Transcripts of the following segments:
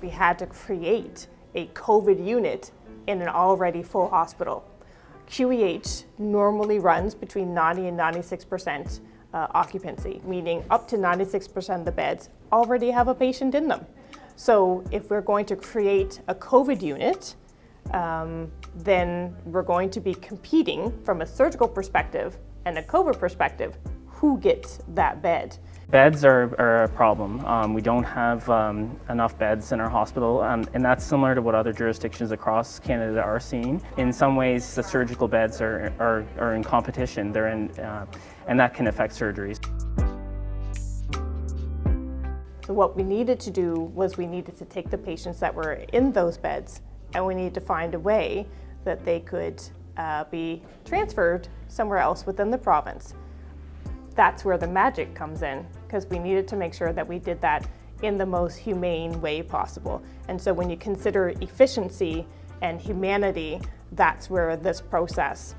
We had to create a COVID unit in an already full hospital. QEH normally runs between 90 and 96% occupancy, meaning up to 96% of the beds already have a patient in them. So if we're going to create a COVID unit, then we're going to be competing from a surgical perspective and a COVID perspective, who gets that bed. Beds are a problem. We don't have enough beds in our hospital, and that's similar to what other jurisdictions across Canada are seeing. In some ways, the surgical beds are in competition. They're in, and that can affect surgeries. So what we needed to do was we needed to take the patients that were in those beds, and we needed to find a way that they could be transferred somewhere else within the province. That's where the magic comes in, because we needed to make sure that we did that in the most humane way possible. And so when you consider efficiency and humanity, that's where this process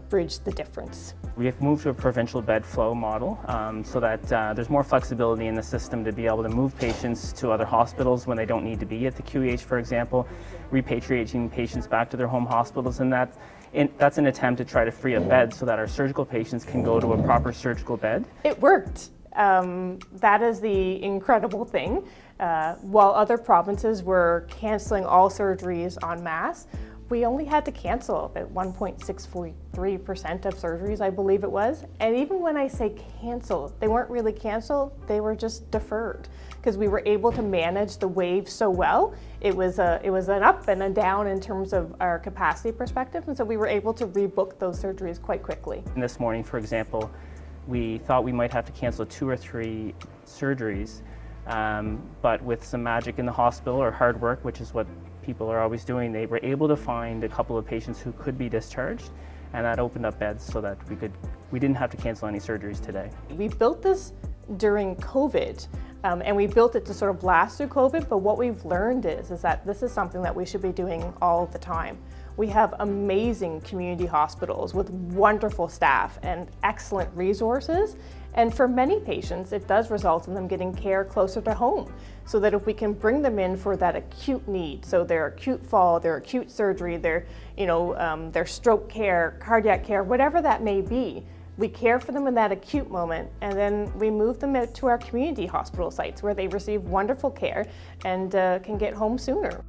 bridged the difference. We have moved to a provincial bed flow model so that there's more flexibility in the system to be able to move patients to other hospitals when they don't need to be at the QEH, for example, repatriating patients back to their home hospitals, and that's an attempt to try to free up beds so that our surgical patients can go to a proper surgical bed. It worked. That is the incredible thing. While other provinces were canceling all surgeries en masse, we only had to cancel about 1.63% of surgeries, I believe it was. And even when I say cancel, they weren't really canceled, they were just deferred, because we were able to manage the wave so well. It was an up and a down in terms of our capacity perspective, and so we were able to rebook those surgeries quite quickly. And this morning, for example, we thought we might have to cancel 2 or 3 surgeries, but with some magic in the hospital, or hard work, which is what people are always doing, they were able to find a couple of patients who could be discharged, and that opened up beds so that we didn't have to cancel any surgeries today. We built this during COVID, and we built it to sort of last through COVID, but what we've learned is that this is something that we should be doing all the time. We have amazing community hospitals with wonderful staff and excellent resources, and for many patients it does result in them getting care closer to home, so that if we can bring them in for that acute need, so their acute fall, their acute surgery, their stroke care, cardiac care, whatever that may be, we care for them in that acute moment, and then we move them out to our community hospital sites where they receive wonderful care and can get home sooner.